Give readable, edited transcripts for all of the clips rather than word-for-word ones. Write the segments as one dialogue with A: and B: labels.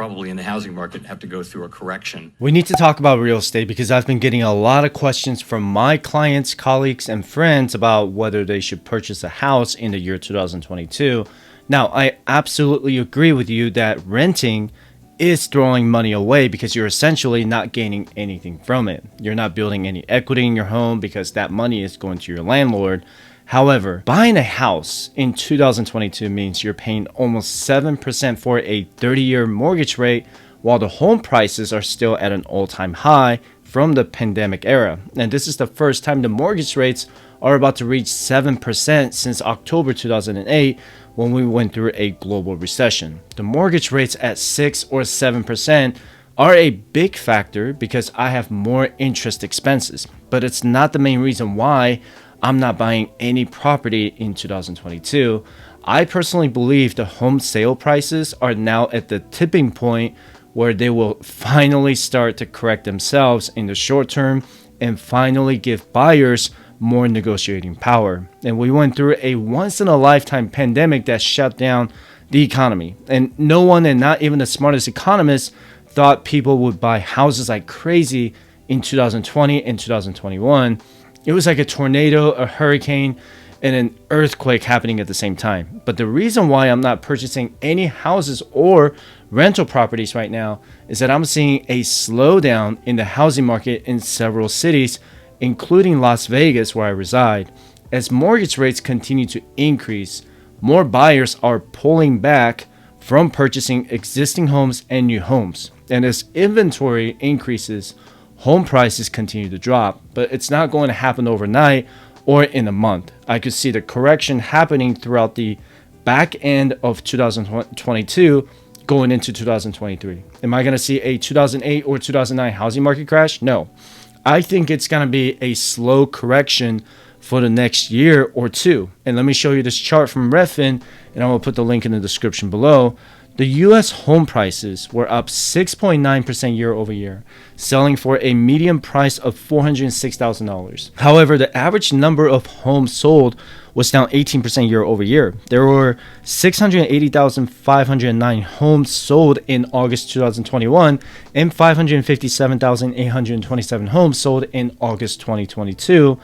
A: probably in the housing market have to go through a correction.
B: We need to talk about real estate because I've been getting a lot of questions from my clients, colleagues, and friends about whether they should purchase a house in the year 2022. Now, I absolutely agree with you that renting is throwing money away because you're essentially not gaining anything from it. You're not building any equity in your home because that money is going to your landlord. However, buying a house in 2022 means you're paying almost 7% for a 30-year mortgage rate while the home prices are still at an all-time high from the pandemic era. And this is the first time the mortgage rates are about to reach 7% since October 2008 when we went through a global recession. The mortgage rates at 6 or 7% are a big factor because I have more interest expenses, but it's not the main reason why I'm not buying any property in 2022. I personally believe the home sale prices are now at the tipping point where they will finally start to correct themselves in the short term and finally give buyers more negotiating power. And we went through a once-in-a-lifetime pandemic that shut down the economy. And no one, and not even the smartest economists, thought people would buy houses like crazy in 2020 and 2021. It was like a tornado, a hurricane, and an earthquake happening at the same time. But the reason why I'm not purchasing any houses or rental properties right now is that I'm seeing a slowdown in the housing market in several cities, including Las Vegas, where I reside. As mortgage rates continue to increase, more buyers are pulling back from purchasing existing homes and new homes. And as inventory increases, home prices continue to drop, but it's not going to happen overnight or in a month. I could see the correction happening throughout the back end of 2022 going into 2023. Am I going to see a 2008 or 2009 housing market crash? No. I think it's going to be a slow correction for the next year or two. And let me show you this chart from Redfin, and I will put the link in the description below. The U.S. home prices were up 6.9% year over year, selling for a median price of $406,000. However, the average number of homes sold was down 18% year over year. There were 680,509 homes sold in August 2021 and 557,827 homes sold in August 2022.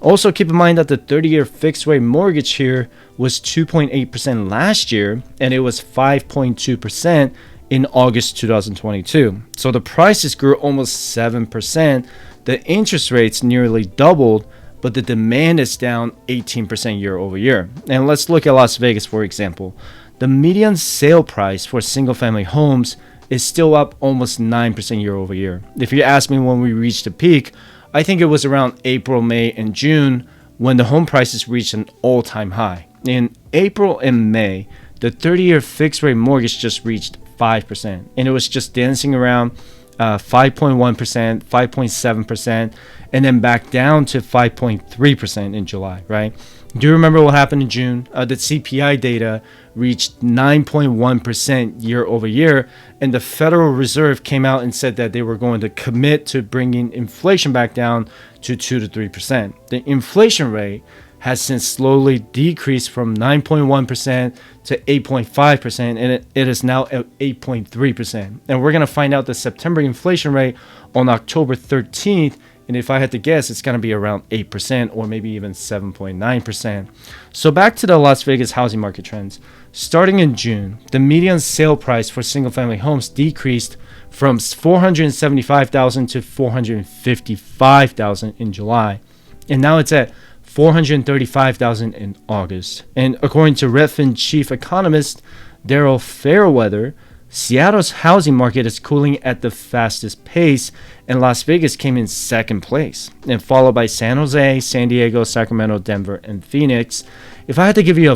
B: Also, keep in mind that the 30-year fixed rate mortgage here was 2.8% last year, and it was 5.2% in August 2022. So the prices grew almost 7%. The interest rates nearly doubled, but the demand is down 18% year over year. And let's look at Las Vegas, for example. The median sale price for single-family homes is still up almost 9% year over year. If you ask me when we reached a peak, I think it was around April, May, and June when the home prices reached an all-time high. In April and May, the 30-year fixed-rate mortgage just reached 5%, and it was just dancing around 5.1%, 5.7%, and then back down to 5.3% in July, right? Do you remember what happened in June? The CPI data reached 9.1% year over year, and the Federal Reserve came out and said that they were going to commit to bringing inflation back down to 2 to 3%. The inflation rate has since slowly decreased from 9.1% to 8.5%, and it is now at 8.3%. And we're going to find out the September inflation rate on October 13th, and if I had to guess, it's going to be around 8% or maybe even 7.9%. So back to the Las Vegas housing market trends. Starting in June, the median sale price for single-family homes decreased from $475,000 to $455,000 in July, and now it's at $435,000 in August. And according to Redfin chief economist Daryl Fairweather, Seattle's housing market is cooling at the fastest pace, and Las Vegas came in second place, and followed by San Jose, San Diego, Sacramento, Denver, and Phoenix. If I had to give you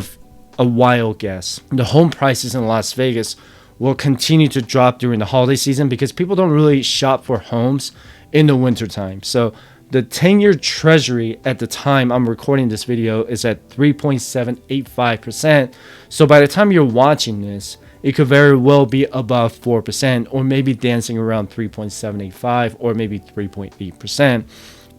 B: a wild guess, the home prices in Las Vegas will continue to drop during the holiday season because people don't really shop for homes in the wintertime. So the 10-year treasury at the time I'm recording this video is at 3.785%. So by the time you're watching this, it could very well be above 4% or maybe dancing around 3.785 or maybe 3.8%.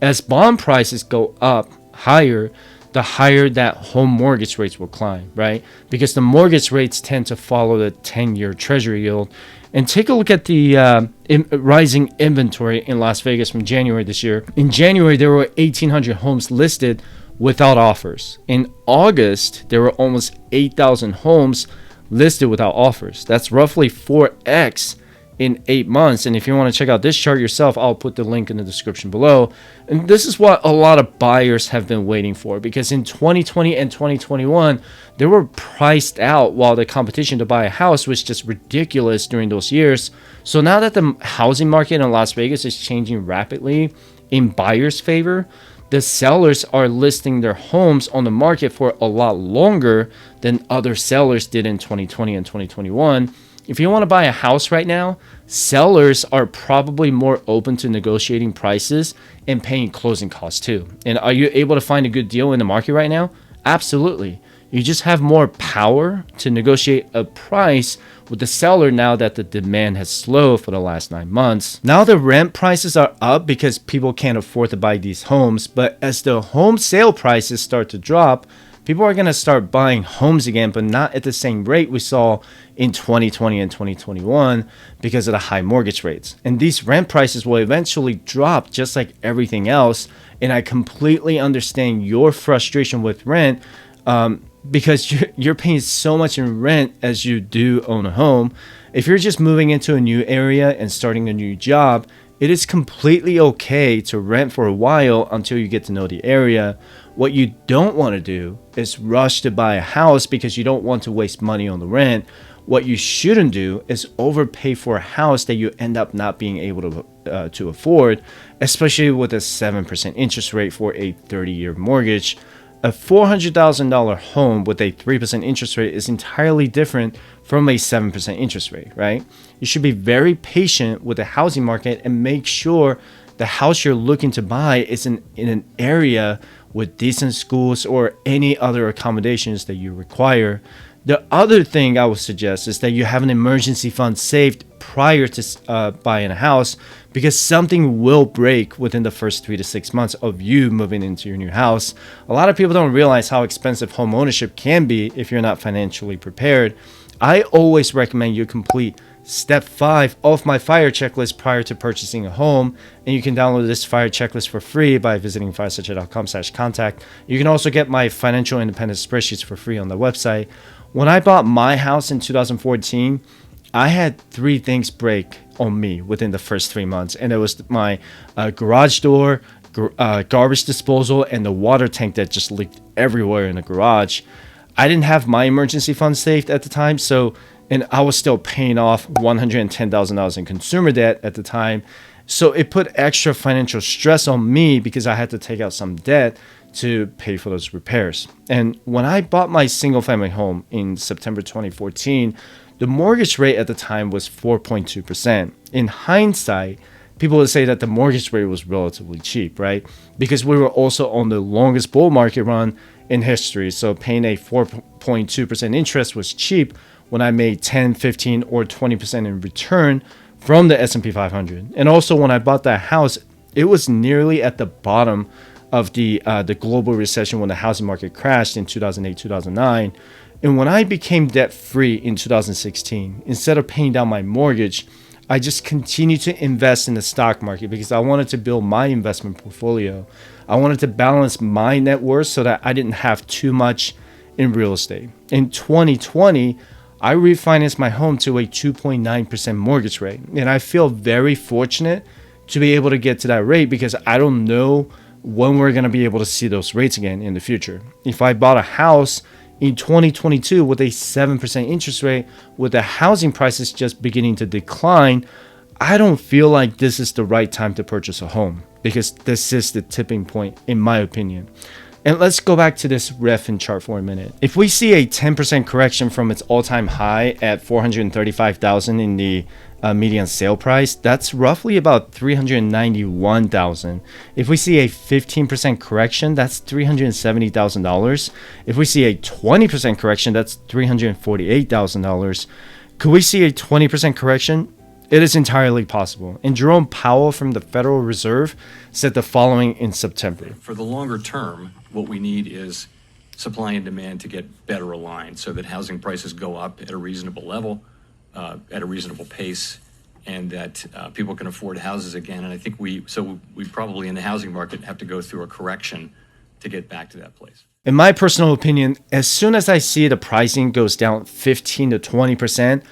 B: As bond prices go up higher, the higher that home mortgage rates will climb, right? Because the mortgage rates tend to follow the 10-year treasury yield. And take a look at the rising inventory in Las Vegas from January this year. In January, there were 1,800 homes listed without offers. In August, there were almost 8,000 homes listed without offers. That's roughly 4x in 8 months. And if you want to check out this chart yourself, I'll put the link in the description below. And this is what a lot of buyers have been waiting for, because in 2020 and 2021, they were priced out while the competition to buy a house was just ridiculous during those years. So now that the housing market in Las Vegas is changing rapidly in buyers' favor, the sellers are listing their homes on the market for a lot longer than other sellers did in 2020 and 2021. If you want to buy a house right now, sellers are probably more open to negotiating prices and paying closing costs too. And are you able to find a good deal in the market right now? Absolutely. You just have more power to negotiate a price with the seller now that the demand has slowed for the last 9 months. Now the rent prices are up because people can't afford to buy these homes, but as the home sale prices start to drop, people are going to start buying homes again, but not at the same rate we saw in 2020 and 2021 because of the high mortgage rates. And these rent prices will eventually drop just like everything else. And I completely understand your frustration with rent because you're paying so much in rent as you do own a home. If you're just moving into a new area and starting a new job, it is completely okay to rent for a while until you get to know the area. What you don't want to do is rush to buy a house because you don't want to waste money on the rent. What you shouldn't do is overpay for a house that you end up not being able to afford, especially with a 7% interest rate for a 30-year mortgage. A $400,000 home with a 3% interest rate is entirely different from a 7% interest rate, right? You should be very patient with the housing market and make sure the house you're looking to buy is in an area with decent schools or any other accommodations that you require. The other thing I would suggest is that you have an emergency fund saved prior to buying a house, because something will break within the first 3 to 6 months of you moving into your new house. A lot of people don't realize how expensive home ownership can be if you're not financially prepared. I always recommend you complete step 5 of my fire checklist prior to purchasing a home, and you can download this fire checklist for free by visiting firesuchet.com/contact. You can also get my financial independence spreadsheets for free on the website. When I bought my house in 2014, I had 3 things break on me within the first 3 months, and it was my garage door, garbage disposal, and the water tank that just leaked everywhere in the garage. I didn't have my emergency fund saved at the time, and I was still paying off $110,000 in consumer debt at the time. So it put extra financial stress on me because I had to take out some debt to pay for those repairs. And when I bought my single family home in September 2014, the mortgage rate at the time was 4.2%. In hindsight, people would say that the mortgage rate was relatively cheap, right? Because we were also on the longest bull market run in history. So paying a 4.2% interest was cheap when I made 10, 15, or 20% in return from the S&P 500. And also when I bought that house, it was nearly at the bottom of the global recession when the housing market crashed in 2008, 2009. And when I became debt-free in 2016, instead of paying down my mortgage, I just continued to invest in the stock market because I wanted to build my investment portfolio. I wanted to balance my net worth so that I didn't have too much in real estate. In 2020, I refinanced my home to a 2.9% mortgage rate. And I feel very fortunate to be able to get to that rate because I don't know when we're going to be able to see those rates again in the future. If I bought a house in 2022 with a 7% interest rate, with the housing prices just beginning to decline, I don't feel like this is the right time to purchase a home because this is the tipping point, in my opinion. And let's go back to this Redfin chart for a minute. If we see a 10% correction from its all-time high at $435,000 in the median sale price, that's roughly about $391,000. If we see a 15% correction, that's $370,000. If we see a 20% correction, that's $348,000. Could we see a 20% correction? It is entirely possible. And Jerome Powell from the Federal Reserve said the following in September.
A: For the longer term, what we need is supply and demand to get better aligned so that housing prices go up at a reasonable level, at a reasonable pace, and that people can afford houses again. And I think we probably in the housing market have to go through a correction to get back to that place.
B: In my personal opinion, as soon as I see the pricing goes down 15 to 20%,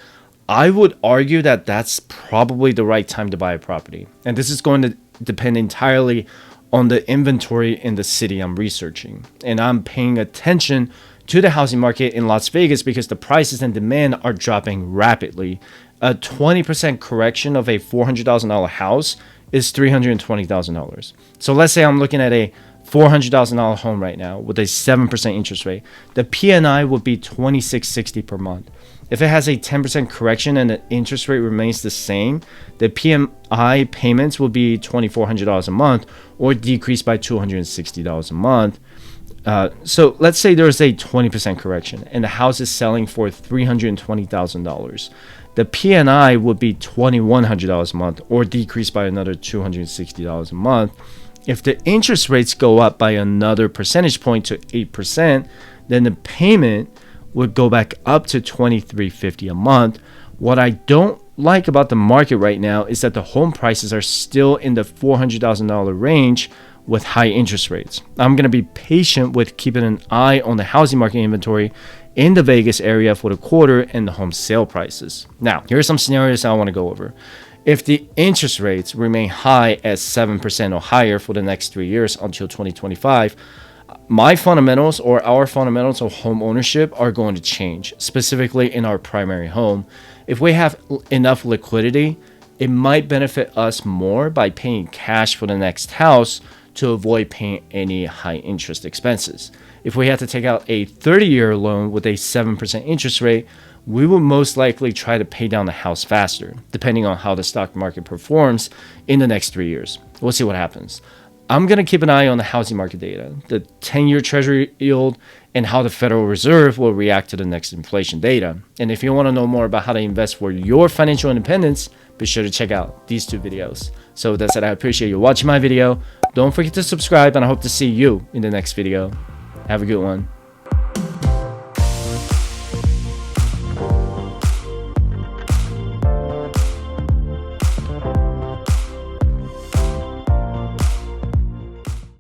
B: I would argue that that's probably the right time to buy a property. And this is going to depend entirely on the inventory in the city I'm researching. And I'm paying attention to the housing market in Las Vegas because the prices and demand are dropping rapidly. A 20% correction of a $400,000 house is $320,000. So let's say I'm looking at a $400,000 home right now with a 7% interest rate. The P&I would be $2,660 per month. If it has a 10% correction and the interest rate remains the same, the P&I payments will be $2,400 a month or decrease by $260 a month. So let's say there's a 20% correction and the house is selling for $320,000. The P&I would be $2,100 a month or decrease by another $260 a month. If the interest rates go up by another percentage point to 8%, then the payment would go back up to $2,350 a month. What I don't like about the market right now is that the home prices are still in the $400,000 range with high interest rates. I'm going to be patient with keeping an eye on the housing market inventory in the Vegas area for the quarter and the home sale prices. Now, here are some scenarios I want to go over. If the interest rates remain high at 7% or higher for the next 3 years until 2025, my fundamentals or our fundamentals of home ownership are going to change, specifically in our primary home. If we have enough liquidity, it might benefit us more by paying cash for the next house to avoid paying any high interest expenses. If we have to take out a 30-year loan with a 7% interest rate, we will most likely try to pay down the house faster, depending on how the stock market performs in the next 3 years. We'll see what happens. I'm going to keep an eye on the housing market data, the 10-year Treasury yield, and how the Federal Reserve will react to the next inflation data. And if you want to know more about how to invest for your financial independence, be sure to check out these 2 videos. So with that said, I appreciate you watching my video. Don't forget to subscribe, and I hope to see you in the next video. Have a good one.